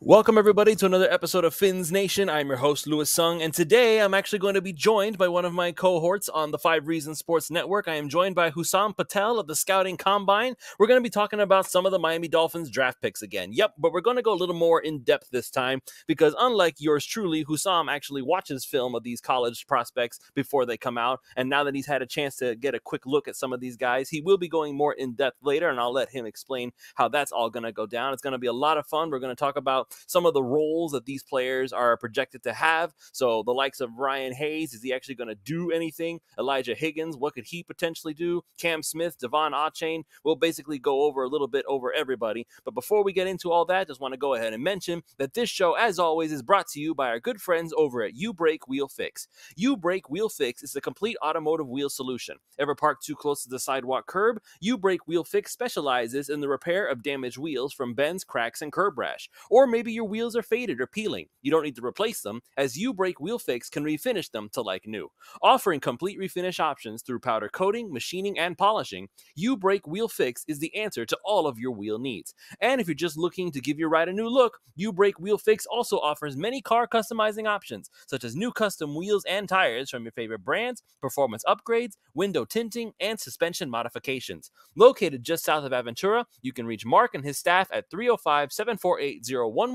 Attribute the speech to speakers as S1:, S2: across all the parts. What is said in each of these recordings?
S1: Welcome, everybody, to another episode of Fins Nation. I'm your host, Louis Sung, and today I'm actually going to be joined by one of my cohorts on the 5 Reasons Sports Network. I am joined by Hussam Patel of the Scouting Combine. We're going to be talking about some of the Miami Dolphins draft picks again. Yep, but we're going to go a little more in depth this time because, unlike yours truly, Hussam actually watches film of these college prospects before they come out, and now that he's had a chance to get a quick look at some of these guys, he will be going more in depth later, and I'll let him explain how that's all going to go down. It's going to be a lot of fun. We're going to talk about some of the roles that these players are projected to have. So the likes of Ryan Hayes, is he actually going to do anything? Elijah Higgins, what could he potentially do? Cam Smith, Devon Achane. We'll basically go over a little bit over everybody. But before we get into all that, just want to go ahead and mention that this show, as always, is brought to you by our good friends over at U Brake Wheel Fix. U Brake Wheel Fix is the complete automotive wheel solution. Ever parked too close to the sidewalk curb? U Brake Wheel Fix specializes in the repair of damaged wheels from bends, cracks, and curb rash. Or maybe your wheels are faded or peeling. You don't need to replace them, as U-Brake Wheel Fix can refinish them to like new. Offering complete refinish options through powder coating, machining, and polishing, U-Brake Wheel Fix is the answer to all of your wheel needs. And if you're just looking to give your ride a new look, U-Brake Wheel Fix also offers many car customizing options, such as new custom wheels and tires from your favorite brands, performance upgrades, window tinting, and suspension modifications. Located just south of Aventura, you can reach Mark and his staff at 305-748-0112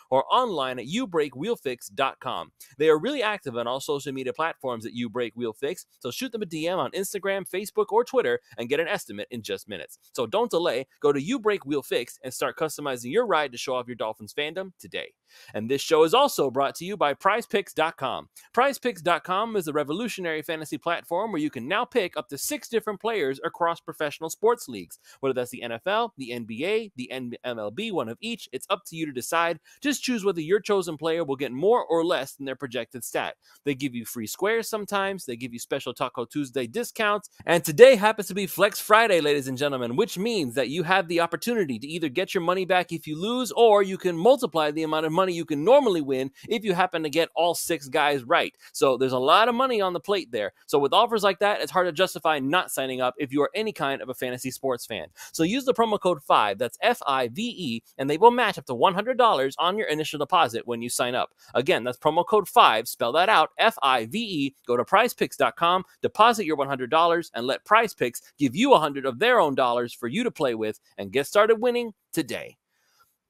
S1: or online at ubrakewheelfix.com. They are really active on all social media platforms at ubrakewheelfix, so shoot them a DM on Instagram, Facebook, or Twitter and get an estimate in just minutes. So don't delay, go to ubrakewheelfix and start customizing your ride to show off your Dolphins fandom today. And this show is also brought to you by prizepicks.com. Prizepicks.com is a revolutionary fantasy platform where you can now pick up to 6 different players across professional sports leagues. Whether that's the NFL, the NBA, the MLB, one of each, it's up to you to decide. Just choose whether your chosen player will get more or less than their projected stat. They give you free squares sometimes, they give you special Taco Tuesday discounts, and today happens to be Flex Friday, ladies and gentlemen, which means that you have the opportunity to either get your money back if you lose, or you can multiply the amount of money you can normally win if you happen to get all 6 guys right. So there's a lot of money on the plate there. So with offers like that, it's hard to justify not signing up if you are any kind of a fantasy sports fan. So use the promo code 5, that's FIVE, and they will match up to $100 on your initial deposit when you sign up. Again, that's promo code 5, spell that out, FIVE. Go to prizepicks.com, deposit your $100, and let PrizePicks give you $100 of their own dollars for you to play with and get started winning today.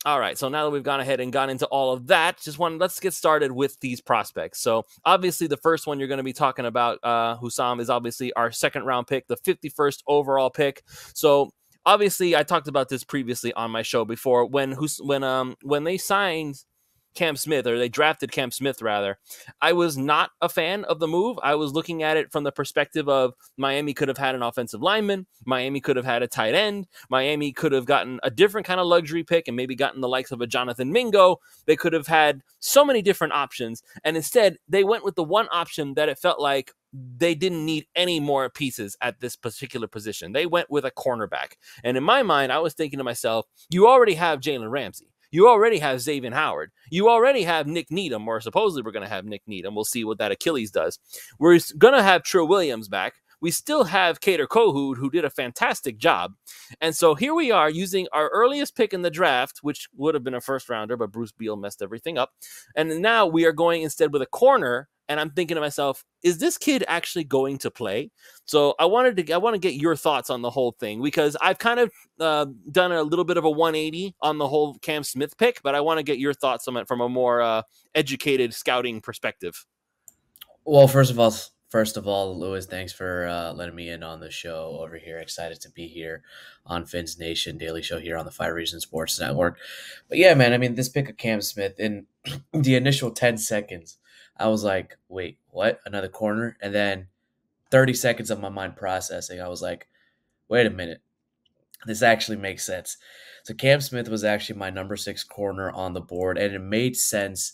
S1: All right, so now that we've gone ahead and gone into all of that, let's get started with these prospects. So obviously the first one you're going to be talking about, Hussam, is obviously our second round pick, the 51st overall pick. So obviously I talked about this previously on my show before when they signed Cam Smith, or they drafted Cam Smith rather, I was not a fan of the move. I was looking at it from the perspective of Miami could have had an offensive lineman, Miami could have had a tight end, Miami could have gotten a different kind of luxury pick and maybe gotten the likes of a Jonathan Mingo. They could have had so many different options, and instead they went with the one option that it felt like they didn't need any more pieces at this particular position. They went with a cornerback. And in my mind, I was thinking to myself, you already have Jalen Ramsey. You already have Xavier Howard. You already have Nick Needham, or supposedly we're going to have Nick Needham. We'll see what that Achilles does. We're going to have Trill Williams back. We still have Kader Kohud, who did a fantastic job. And so here we are using our earliest pick in the draft, which would have been a first rounder, but Bruce Beal messed everything up. And now we are going instead with a corner. And I'm thinking to myself, is this kid actually going to play? So I want to get your thoughts on the whole thing, because I've kind of done a little bit of a 180 on the whole Cam Smith pick, but I want to get your thoughts on it from a more educated scouting perspective.
S2: Well, first of all, Louis, thanks for letting me in on the show over here. Excited to be here on Fins Nation Daily Show here on the 5 Reasons Sports Network. But yeah, man, I mean, this pick of Cam Smith in the initial 10 seconds, I was like, wait, what? Another corner? And then 30 seconds of my mind processing, I was like, wait a minute. This actually makes sense. So Cam Smith was actually my number 6 corner on the board, and it made sense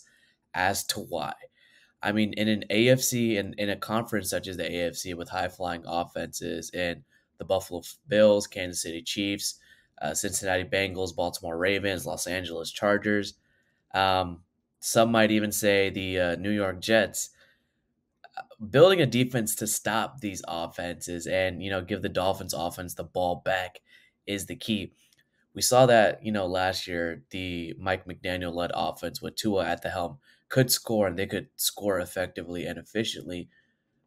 S2: as to why. I mean, in an AFC and in a conference such as the AFC with high-flying offenses in the Buffalo Bills, Kansas City Chiefs, Cincinnati Bengals, Baltimore Ravens, Los Angeles Chargers, some might even say the New York Jets, building a defense to stop these offenses and, give the Dolphins offense the ball back is the key. We saw that, last year, the Mike McDaniel led offense with Tua at the helm could score, and they could score effectively and efficiently,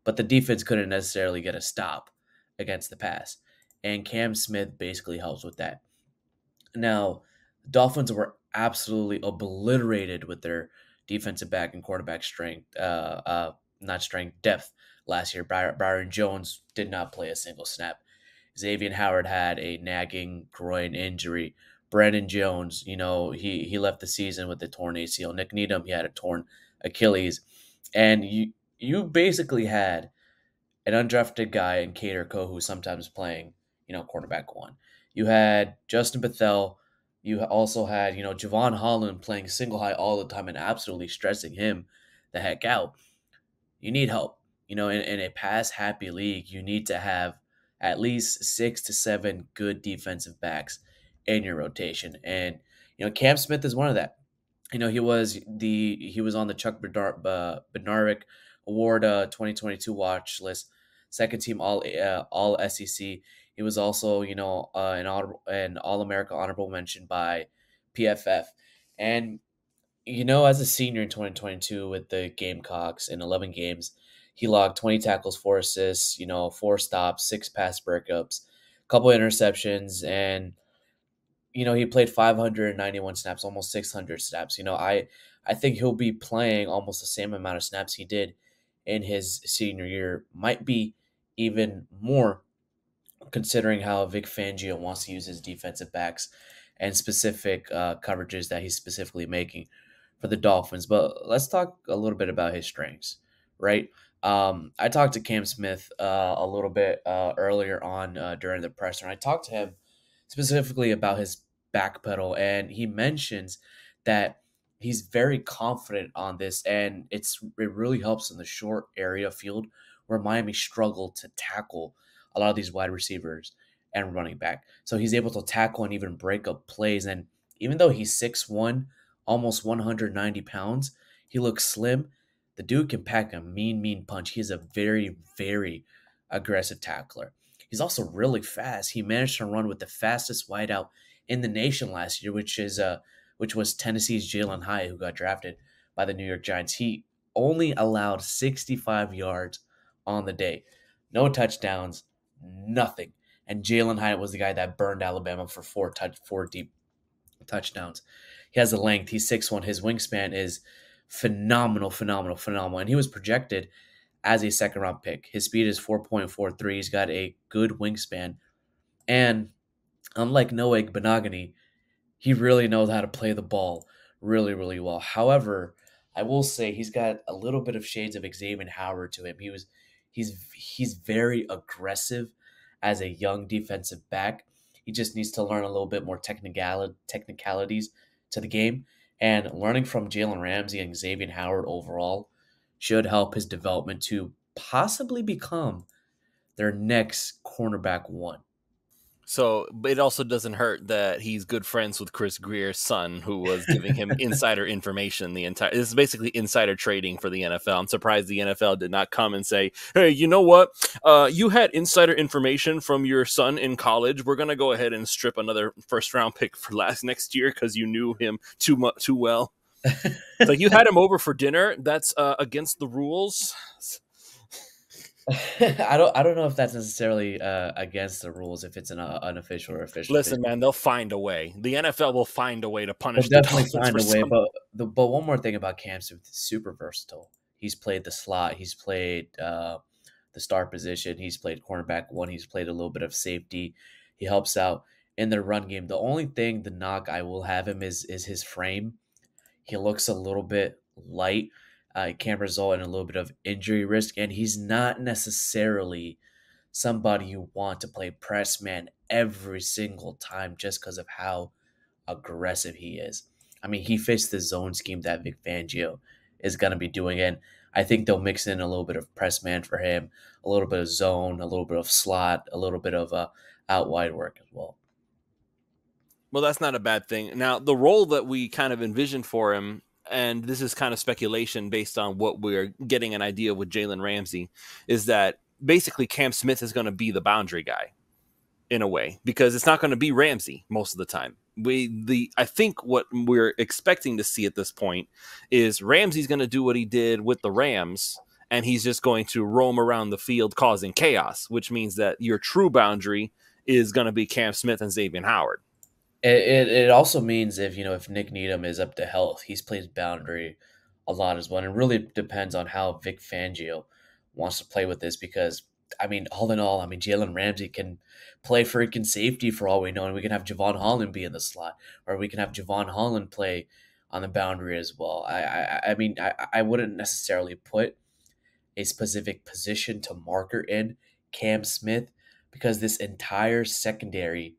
S2: but the defense couldn't necessarily get a stop against the pass. And Cam Smith basically helps with that. Now, Dolphins were absolutely obliterated with their defensive back and quarterback strength, not strength, depth last year. Byron Jones did not play a single snap. Xavier Howard had a nagging groin injury. Brandon Jones, he left the season with a torn ACL. Nick Needham, he had a torn Achilles. And you basically had an undrafted guy in Cater Coe who's sometimes playing, quarterback one. You had Justin Patel. You also had, Javon Holland playing single high all the time and absolutely stressing him the heck out. You need help. In a pass happy league, you need to have at least 6 to 7 good defensive backs in your rotation. And, Cam Smith is one of that. He was on the Chuck Bednarik Award 2022 watch list, second team all SEC. He was also, an All America honorable mention by PFF. And, as a senior in 2022 with the Gamecocks in 11 games, he logged 20 tackles, 4 assists, 4 stops, 6 pass breakups, a couple interceptions, and he played 591 snaps, almost 600 snaps. I think he'll be playing almost the same amount of snaps he did in his senior year, might be even more, considering how Vic Fangio wants to use his defensive backs and specific coverages that he's specifically making for the Dolphins. But let's talk a little bit about his strengths, right? I talked to Cam Smith a little bit earlier on during the presser, and I talked to him specifically about his back pedal, and he mentions that he's very confident on this, and it really helps in the short area field where Miami struggled to tackle a lot of these wide receivers and running back. So he's able to tackle and even break up plays, and even though he's 6'1", almost 190 pounds, he looks slim. The dude can pack a mean punch. He is a very, very aggressive tackler. He's also really fast. He managed to run with the fastest wideout in the nation last year, which was Tennessee's Jalen Hyatt, who got drafted by the New York Giants. He only allowed 65 yards on the day. No touchdowns, nothing. And Jalen Hyatt was the guy that burned Alabama for 4 deep touchdowns. He has the length. He's 6'1". His wingspan is phenomenal. And he was projected as a second-round pick. His speed is 4.43. He's got a good wingspan. And unlike Noah Benogany, he really knows how to play the ball really, really well. However, I will say he's got a little bit of shades of Xavier Howard to him. He's very aggressive as a young defensive back. He just needs to learn a little bit more technicalities to the game. And learning from Jalen Ramsey and Xavier Howard overall should help his development to possibly become their next cornerback one.
S1: So it also doesn't hurt that he's good friends with Chris Greer's son, who was giving him insider information this is basically insider trading for the NFL. I'm surprised the NFL did not come and say, hey, you know what? You had insider information from your son in college. We're going to go ahead and strip another first-round pick for next year because you knew him too well. It's like, you had him over for dinner. That's against the rules.
S2: I don't know if that's necessarily against the rules, if it's an unofficial or official.
S1: Listen, man, they'll find a way. The NFL will find a way to punish.
S2: They'll definitely find a way. But one more thing about Cam Smith, he's super versatile. He's played the slot. He's played the star position. He's played cornerback one. He's played a little bit of safety. He helps out in the run game. The only thing, the knock I will have him is his frame. He looks a little bit light. It can result in a little bit of injury risk, and he's not necessarily somebody you want to play press man every single time just because of how aggressive he is. I mean, he fits the zone scheme that Vic Fangio is going to be doing, and I think they'll mix in a little bit of press man for him, a little bit of zone, a little bit of slot, a little bit of out wide work as well.
S1: Well, that's not a bad thing. Now, the role that we kind of envisioned for him, and this is kind of speculation based on what we're getting an idea with Jalen Ramsey, is that basically Cam Smith is going to be the boundary guy in a way, because it's not going to be Ramsey most of the time. I think what we're expecting to see at this point is Ramsey's going to do what he did with the Rams, and he's just going to roam around the field causing chaos, which means that your true boundary is going to be Cam Smith and Xavier Howard.
S2: It also means if Nick Needham is up to health, he's plays boundary a lot as well. And it really depends on how Vic Fangio wants to play with this because all in all, Jalen Ramsey can play freaking safety for all we know, and we can have Javon Holland be in the slot, or we can have Javon Holland play on the boundary as well. I wouldn't necessarily put a specific position to marker in Cam Smith because this entire secondary,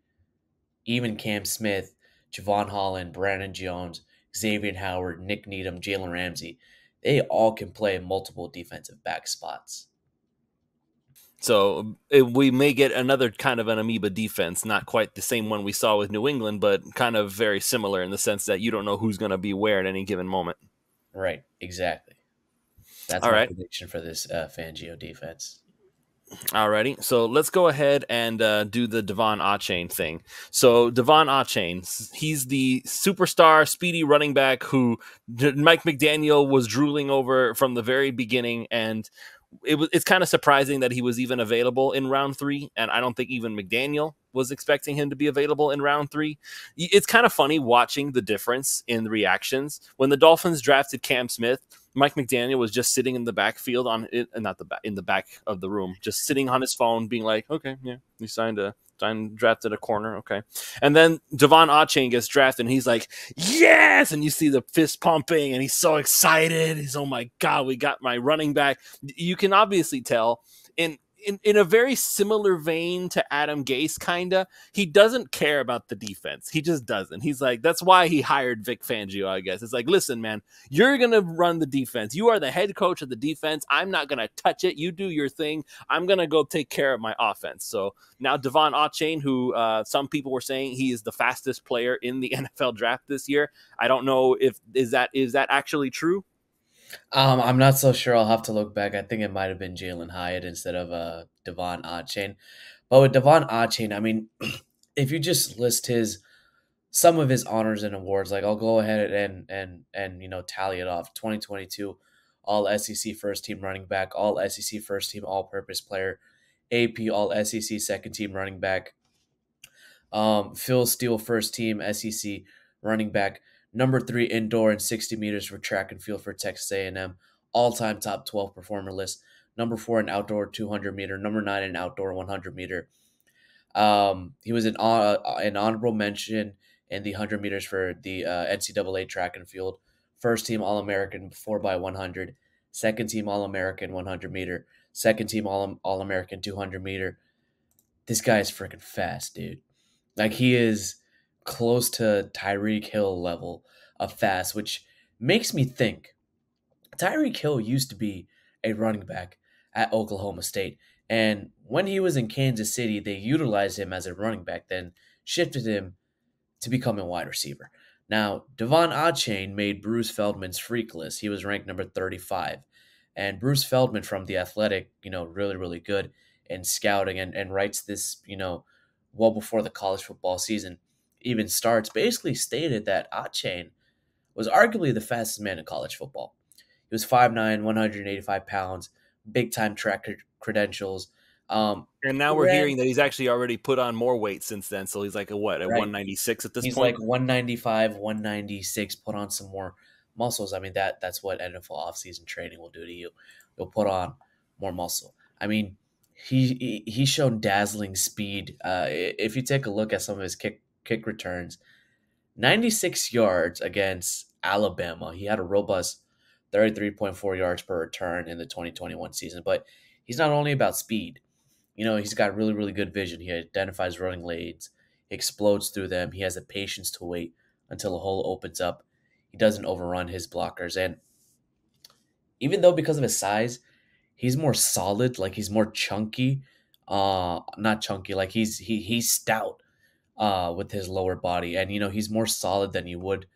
S2: even Cam Smith, Javon Holland, Brandon Jones, Xavier Howard, Nick Needham, Jalen Ramsey, they all can play multiple defensive back spots.
S1: So we may get another kind of an amoeba defense, not quite the same one we saw with New England, but kind of very similar in the sense that you don't know who's going to be where at any given moment.
S2: Right, exactly. That's
S1: All
S2: my
S1: right.
S2: prediction for this Fangio defense.
S1: Alrighty, so let's go ahead and do the Devon Achane thing. So Devon Achane, he's the superstar, speedy running back who Mike McDaniel was drooling over from the very beginning, and it's kind of surprising that he was even available in round 3, and I don't think even McDaniel was expecting him to be available in round 3. It's kind of funny watching the difference in the reactions. When the Dolphins drafted Cam Smith, Mike McDaniel was just sitting in the backfield in the back of the room, just sitting on his phone, being like, "Okay, yeah, you drafted a corner, okay." And then Devon Achane gets drafted, and he's like, "Yes!" And you see the fist pumping, and he's so excited. He's, "Oh my god, we got my running back." You can obviously tell in a very similar vein to Adam Gase, kinda, he doesn't care about the defense. He just doesn't. He's like, that's why he hired Vic Fangio, I guess. It's like, listen, man, you're gonna run the defense. You are the head coach of the defense. I'm not gonna touch it. You do your thing. I'm gonna go take care of my offense. So now Devon Achane, who some people were saying he is the fastest player in the NFL draft this year. I don't know if is that actually true.
S2: I'm not so sure. I'll have to look back. I think it might have been Jalen Hyatt instead of Devon Achane. But with Devon Achane, if you just list some of his honors and awards, like I'll go ahead and tally it off. 2022 All SEC First Team Running Back, All SEC First Team All Purpose Player, AP All SEC Second Team Running Back, Phil Steele First Team SEC Running Back, number 3 indoor and 60 meters for track and field for Texas A&M, all-time top 12 performer list, number 4 in outdoor 200 meter, number 9 in outdoor 100 meter. He was an honorable mention in the 100 meters for the NCAA track and field, first team All-American 4x100, second team All-American 100 meter, second team All-American 200 meter. This guy is freaking fast, dude. Like, he is close to Tyreek Hill level of fast, which makes me think Tyreek Hill used to be a running back at Oklahoma State. And when he was in Kansas City, they utilized him as a running back, then shifted him to become a wide receiver. Now, Devon Achane made Bruce Feldman's freak list. He was ranked number 35. And Bruce Feldman from The Athletic, really, really good in scouting and writes this, well before the college football season even starts, basically stated that Achane was arguably the fastest man in college football. He was 5'9", 185 pounds, big-time track credentials.
S1: And now we're hearing that he's actually already put on more weight since then. So he's like at 196 at this point?
S2: He's like 195, 196, put on some more muscles. That's what NFL offseason training will do to you. You'll put on more muscle. He's shown dazzling speed. If you take a look at some of his kick returns, 96 yards against Alabama. He had a robust 33.4 yards per return in the 2021 season. But he's not only about speed. He's got really, really good vision. He identifies running lanes. He explodes through them. He has the patience to wait until a hole opens up. He doesn't overrun his blockers. And even though because of his size, he's more solid, like he's more chunky. Not chunky, like he's stout with his lower body. And, he's more solid than you would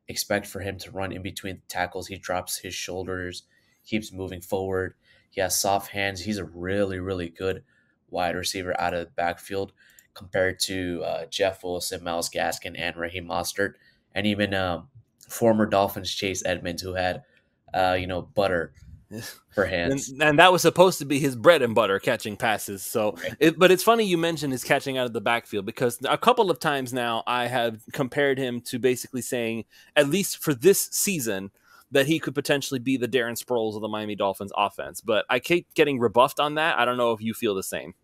S2: expect for him to run in between the tackles. He drops his shoulders, keeps moving forward. He has soft hands. He's a really, really good wide receiver out of the backfield. compared to Jeff Wilson, Miles Gaskin, and Raheem Mostert, and even former Dolphins Chase Edmonds, who had butter for hands.
S1: And that was supposed to be his bread and butter, catching passes. So,
S2: Right.
S1: but it's funny you mentioned his catching out of the backfield, because a couple of times now I have compared him to basically saying, at least for this season, that he could potentially be the Darren Sproles of the Miami Dolphins offense. But I keep getting rebuffed on that. I don't know if you feel the same.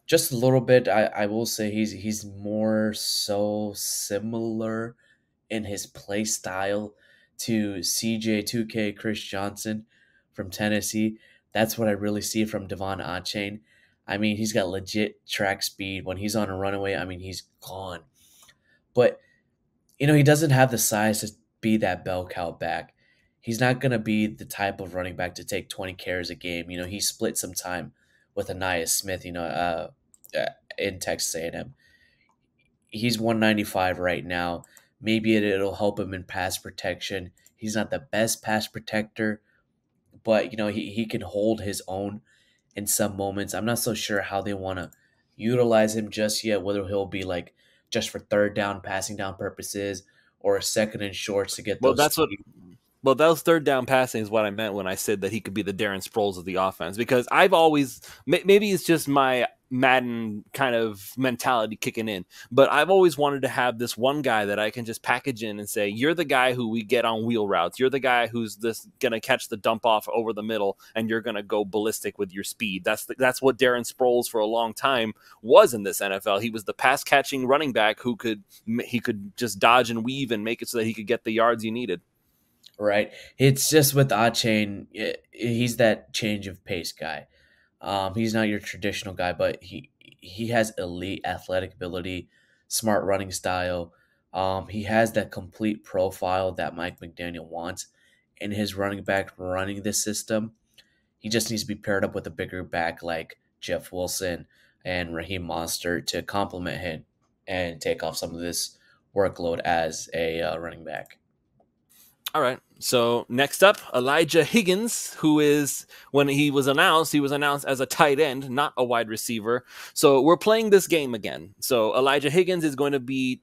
S2: Just a little bit. I will say he's more so similar in his play style to CJ2K Chris Johnson from Tennessee. That's what I really see from Devon Achane. I mean, he's got legit track speed. When he's on a runaway, I mean, he's gone. But he doesn't have the size to be that bell cow back. He's not going to be the type of running back to take 20 carries a game. He split some time with Anais Smith, in Texas A&M. He's 195 right now. Maybe it'll help him in pass protection. He's not the best pass protector, but, he can hold his own in some moments. I'm not so sure how they want to utilize him just yet, whether he'll be like just for third down, passing down purposes, or a second and shorts to get
S1: Well,
S2: those
S1: that's what.
S2: speed.
S1: Well, that was third down passing is what I meant when I said that he could be the Darren Sproles of the offense, because I've always, maybe it's just my Madden kind of mentality kicking in, but I've always wanted to have this one guy that I can just package in and say, you're the guy who we get on wheel routes. You're the guy who's going to catch the dump off over the middle, and you're going to go ballistic with your speed. That's what Darren Sproles for a long time was in this NFL. He was the pass catching running back who could just dodge and weave and make it so that he could get the yards you needed.
S2: Right. It's just with Achane, he's that change of pace guy. He's not your traditional guy, but he has elite athletic ability, smart running style. He has that complete profile that Mike McDaniel wants in his running back running this system. He just needs to be paired up with a bigger back like Jeff Wilson and Raheem Mostert to complement him and take off some of this workload as a running back.
S1: All right. So next up, Elijah Higgins, who is, when he was announced as a tight end, not a wide receiver. So we're playing this game again. So Elijah Higgins is going to be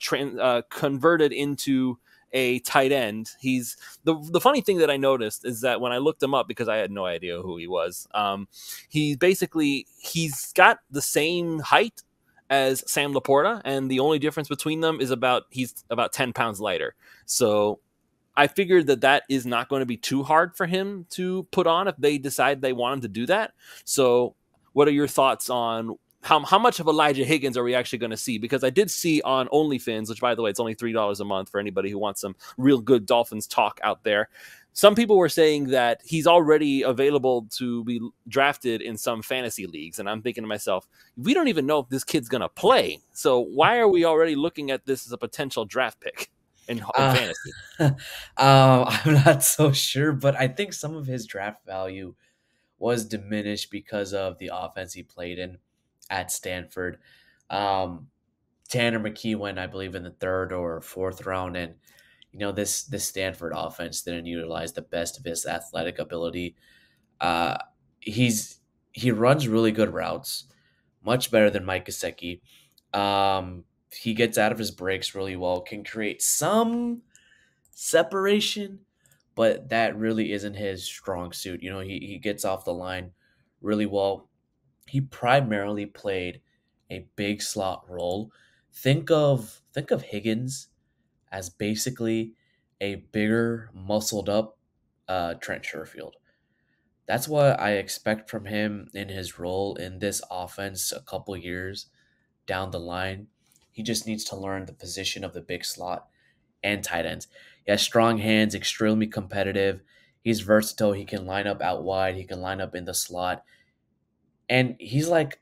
S1: converted into a tight end. He's the funny thing that I noticed is that when I looked him up, because I had no idea who he was, he's got the same height as Sam Laporta, and the only difference between them is he's about 10 pounds lighter. So I figured that is not going to be too hard for him to put on if they decide they want him to do that. So what are your thoughts on how much of Elijah Higgins are we actually going to see? Because I did see on OnlyFins, which, by the way, it's only $3 a month for anybody who wants some real good Dolphins talk out there. Some people were saying that he's already available to be drafted in some fantasy leagues. And I'm thinking to myself, we don't even know if this kid's going to play. So why are we already looking at this as a potential draft pick in fantasy?
S2: I'm not so sure, but I think some of his draft value was diminished because of the offense he played in at Stanford. Tanner McKee went, I believe, in the third or fourth round, and this Stanford offense didn't utilize the best of his athletic ability. He runs really good routes, much better than Mike Gesicki. He gets out of his breaks really well, can create some separation, but that really isn't his strong suit. He gets off the line really well. He primarily played a big slot role. Think of Higgins as basically a bigger, muscled up Trent Sherfield. That's what I expect from him in his role in this offense a couple years down the line. He just needs to learn the position of the big slot and tight ends. He has strong hands, extremely competitive. He's versatile. He can line up out wide. He can line up in the slot. And he's like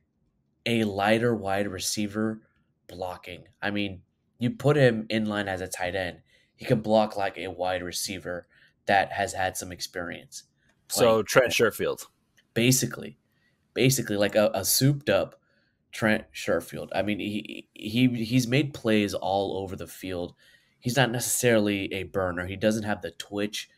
S2: a lighter wide receiver blocking. I mean, you put him in line as a tight end, he can block like a wide receiver that has had some experience playing.
S1: So Trent Sherfield.
S2: Basically like a souped up Trent Sherfield. I mean, he's made plays all over the field. He's not necessarily a burner. He doesn't have the twitch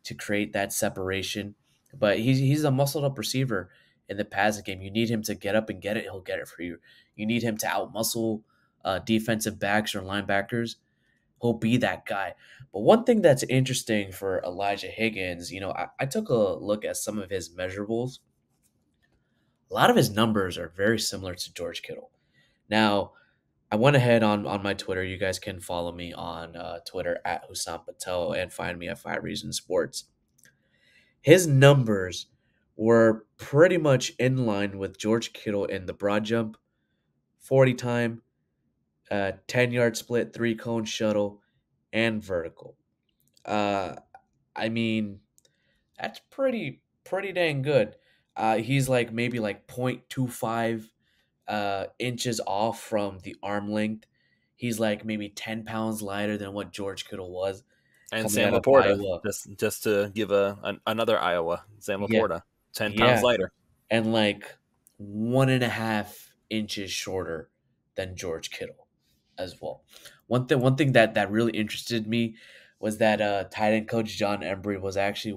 S2: to create that separation, but he's a muscled up receiver in the passing game. You need him to get up and get it, he'll get it for you. You need him to outmuscle defensive backs or linebackers, he'll be that guy. But one thing that's interesting for Elijah Higgins, I took a look at some of his measurables. A lot of his numbers are very similar to George Kittle. Now, I went ahead on my Twitter. You guys can follow me on Twitter at Hussam Patel and find me at 5 Reasons Sports. His numbers were pretty much in line with George Kittle in the broad jump, 40 time, 10-yard split, 3-cone shuttle, and vertical. Uh, I mean, that's pretty dang good. He's like maybe like 0.25 inches off from the arm length. He's like maybe 10 pounds lighter than what George Kittle was
S1: And
S2: coming
S1: Sam
S2: out of
S1: Laporta,
S2: Iowa.
S1: just to give another Iowa, Sam
S2: Yeah,
S1: Laporta, 10 pounds
S2: yeah,
S1: lighter.
S2: and like 1.5 inches shorter than George Kittle as well. One thing that really interested me was that tight end coach John Embry was actually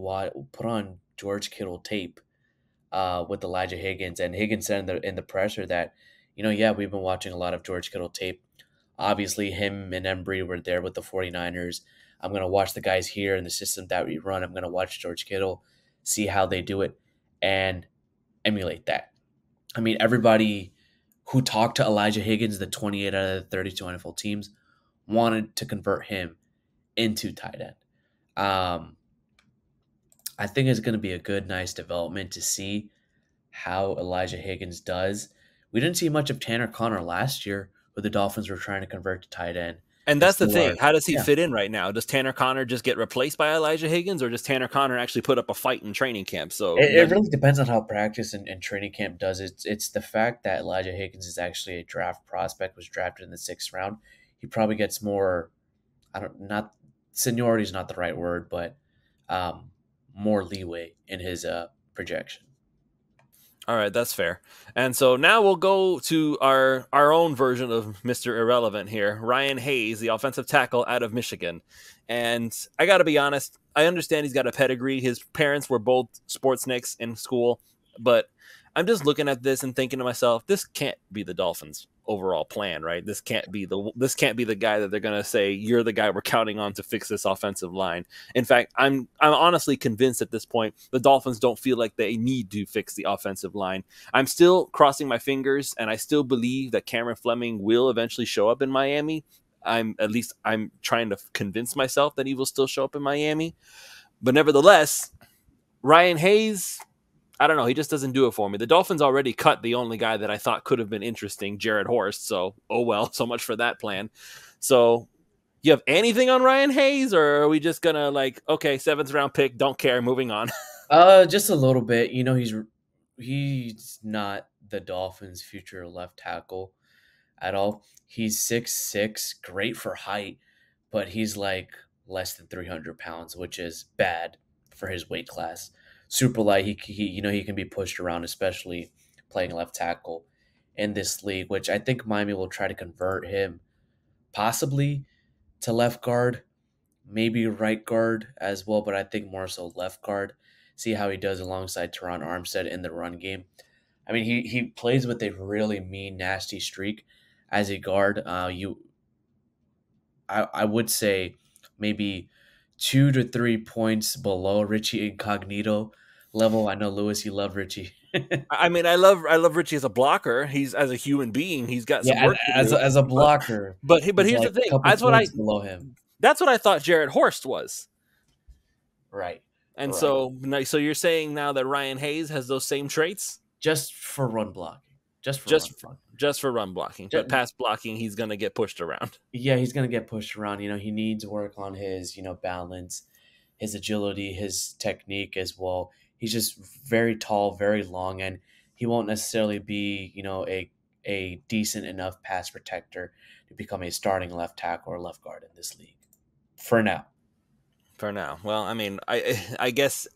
S2: put on George Kittle tape with Elijah Higgins, and Higgins said in the presser that, yeah, we've been watching a lot of George Kittle tape. Obviously, him and Embry were there with the 49ers. I'm going to watch the guys here in the system that we run. I'm going to watch George Kittle, see how they do it, and emulate that. I mean, everybody who talked to Elijah Higgins, the 28 out of the 32 NFL teams, wanted to convert him into tight end. I think it's going to be a good, nice development to see how Elijah Higgins does. We didn't see much of Tanner Connor last year, where the Dolphins were trying to convert to tight end.
S1: And
S2: And
S1: that's the
S2: still
S1: thing.
S2: are.
S1: How does he
S2: Yeah.
S1: fit in right now? Does Tanner Connor just get replaced by Elijah Higgins, or does Tanner Connor actually put up a fight in training camp? So
S2: It really depends on how practice and training camp does. It's the fact that Elijah Higgins is actually a draft prospect, was drafted in the 6th round. He probably gets more, not seniority is not the right word, but um, more leeway in his projection.
S1: all right, that's fair. And so now we'll go to our own version of Mr. Irrelevant here, Ryan Hayes, the offensive tackle out of Michigan. And I got to be honest, I understand he's got a pedigree. His parents were both sportsniks in school, but I'm just looking at this and thinking to myself, this can't be the Dolphins' overall plan, right? This can't be the guy that they're going to say you're the guy we're counting on to fix this offensive line. In fact, I'm honestly convinced at this point the Dolphins don't feel like they need to fix the offensive line. I'm still crossing my fingers, and I still believe that Cameron Fleming will eventually show up in Miami. I'm trying to convince myself that he will still show up in Miami. But nevertheless, Ryan Hayes, I don't know. He just doesn't do it for me. The Dolphins already cut the only guy that I thought could have been interesting, Jared Horst. So, oh well, so much for that plan. So, you have anything on Ryan Hayes, or are we just gonna okay, 7th round pick, don't care, moving on?
S2: Just a little bit. He's not the Dolphins' future left tackle at all. He's 6'6", great for height, but he's like less than 300 pounds, which is bad for his weight class. Super light. He can be pushed around, especially playing left tackle in this league, which I think Miami will try to convert him possibly to left guard, maybe right guard as well, but I think more so left guard. See how he does alongside Teron Armstead in the run game. I mean, he plays with a really mean, nasty streak as a guard. I would say maybe 2 to 3 points below Richie Incognito level. I know, Lewis, you love Richie.
S1: I mean, I love Richie as a blocker. He's as a human being, he's got some
S2: Yeah,
S1: work to
S2: as
S1: do.
S2: as a
S1: But
S2: blocker,
S1: but
S2: he's
S1: here's the
S2: like a
S1: thing.
S2: couple points below him.
S1: That's what I thought Jared Horst was.
S2: Right,
S1: And
S2: right.
S1: so you're saying now that Ryan Hayes has those same traits?
S2: Just for run blocking. Just for run
S1: just
S2: blocking.
S1: just for run blocking, but
S2: Ju-
S1: pass blocking, he's gonna get pushed around.
S2: Yeah, he's gonna get pushed around. He needs work on his, balance, his agility, his technique as well. He's just very tall, very long, and he won't necessarily be, a decent enough pass protector to become a starting left tackle or left guard in this league. For now.
S1: For now. Well, I mean, I guess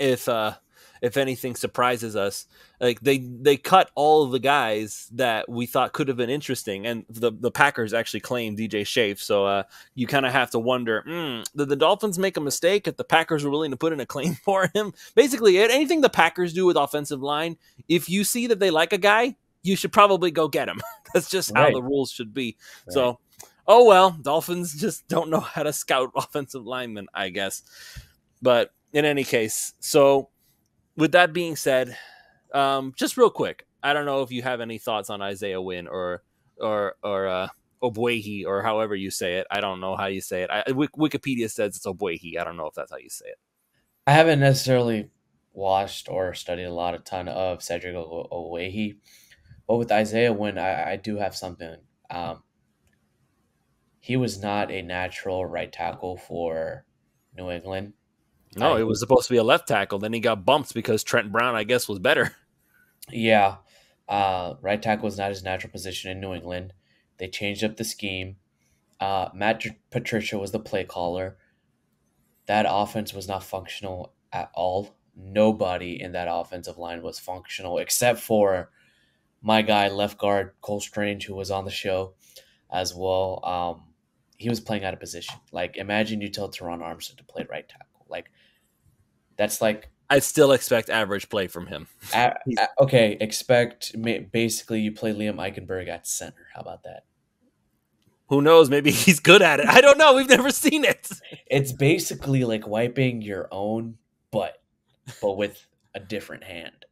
S1: if anything surprises us. Like they cut all of the guys that we thought could have been interesting, and the Packers actually claimed DJ Shafe. So you kind of have to wonder, did the Dolphins make a mistake if the Packers were willing to put in a claim for him? Basically, anything the Packers do with offensive line, if you see that they like a guy, you should probably go get him. That's just how the
S2: Right.
S1: rules should be.
S2: Right.
S1: So, oh well, Dolphins just don't know how to scout offensive linemen, I guess. But in any case, so with that being said, just real quick, I don't know if you have any thoughts on Isaiah Wynn or Obwehi or however you say it. I don't know how you say it. Wikipedia says it's Obwehi. I don't know if that's how you say it.
S2: I haven't necessarily watched or studied a ton of Cedric Owehi, but with Isaiah Wynn, I do have something. Um, he was not a natural right tackle for New England.
S1: No, it
S2: He
S1: was
S2: was,
S1: supposed to be a left tackle. Then he got bumped because Trent Brown, I guess, was better.
S2: yeah, right tackle was not his natural position in New England. They changed up the scheme. Matt Patricia was the play caller. That offense was not functional at all. Nobody in that offensive line was functional except for my guy, left guard Cole Strange, who was on the show as well. He was playing out of position. Like, imagine you tell Teron Armstead to play right tackle. Like, that's like,
S1: I still expect average play from him.
S2: okay, basically you play Liam Eichenberg at center. How about that?
S1: Who knows? Maybe he's good at it. I don't know. We've never seen it.
S2: It's basically like wiping your own butt, but with a different hand.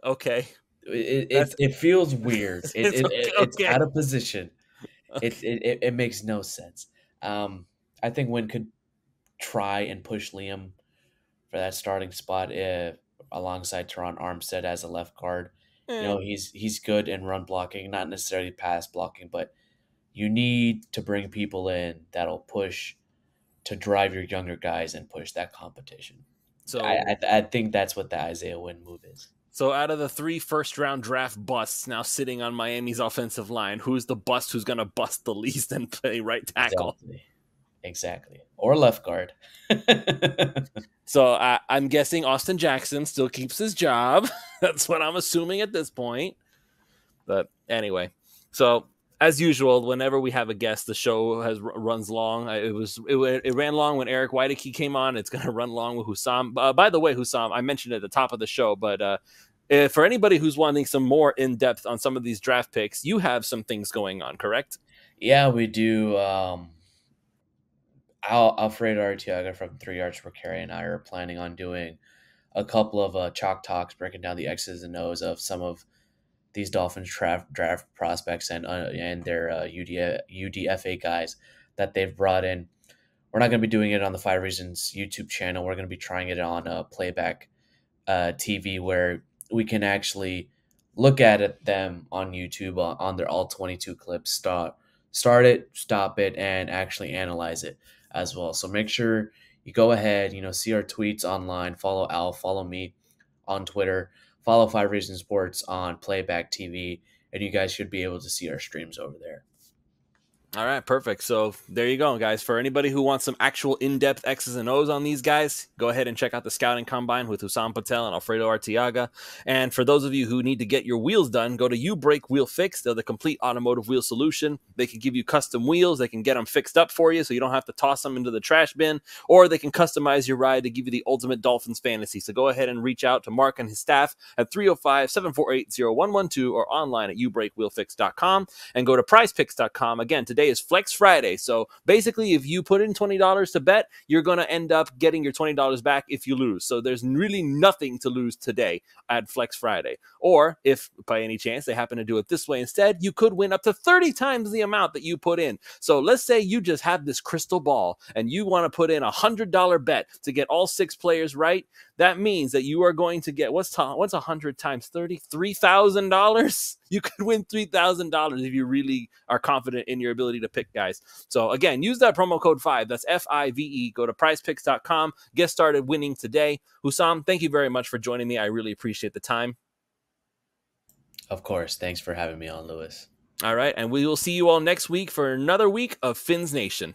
S1: Okay.
S2: It feels weird.
S1: It's okay.
S2: It's
S1: Okay.
S2: out of position.
S1: Okay.
S2: It makes no sense. I think Wynn could try and push Liam for that starting spot if alongside Teron Armstead as a left guard. You
S1: Eh.
S2: know, he's good in run blocking, not necessarily pass blocking, but you need to bring people in that'll push to drive your younger guys and push that competition.
S1: So
S2: I think that's what the Isaiah Wynn move is.
S1: So out of the 3 first-round draft busts now sitting on Miami's offensive line, who's the bust who's going to bust the least and play right tackle?
S2: Exactly. Or left guard.
S1: So I'm guessing Austin Jackson still keeps his job. That's what I'm assuming at this point. But anyway, so as usual, whenever we have a guest, the show runs long. It ran long when Eric Whitekey came on. It's going to run long with Hussam. By the way, Hussam, I mentioned it at the top of the show, but for anybody who's wanting some more in depth on some of these draft picks, you have some things going on, correct?
S2: Yeah, we do. Alfredo Arteaga from 3 Yards Per Carry and I are planning on doing a couple of chalk talks, breaking down the X's and O's of some of these Dolphins draft prospects and their UDFA guys that they've brought in. We're not going to be doing it on the 5 Reasons YouTube channel. We're going to be trying it on Playback TV, where we can actually look at them on YouTube on their all 22 clips. Start it, stop it, and actually analyze it as well. So make sure you go ahead, see our tweets online, follow Al, follow me on Twitter, follow 5 Reasons Sports on Playback TV, and you guys should be able to see our streams over there.
S1: All right, perfect. So there you go, guys. For anybody who wants some actual in-depth X's and O's on these guys, go ahead and check out the Scouting Combine with Hussam Patel and Alfredo Arteaga. And for those of you who need to get your wheels done, go to You Break Wheel Fix. They're the complete automotive wheel solution. They can give you custom wheels. They can get them fixed up for you so you don't have to toss them into the trash bin, or they can customize your ride to give you the ultimate Dolphins fantasy. So go ahead and reach out to Mark and his staff at 305-748-0112 or online at youbreakwheelfix.com and go to prizepicks.com. Again, today is Flex Friday. So basically, if you put in $20 to bet, you're going to end up getting your $20 back if you lose. So there's really nothing to lose today at Flex Friday. Or if by any chance they happen to do it this way instead, you could win up to 30 times the amount that you put in. So let's say you just have this crystal ball and you want to put in $100 bet to get all 6 players right. That means that you are going to get, what's 100 times 30? $3,000? You could win $3,000 if you really are confident in your ability to pick guys. So again, use that promo code 5. That's FIVE. Go to prizepicks.com. Get started winning today. Hussam, thank you very much for joining me. I really appreciate the time.
S2: Of course. Thanks for having me on, Lewis.
S1: All right. And we will see you all next week for another week of Fins Nation.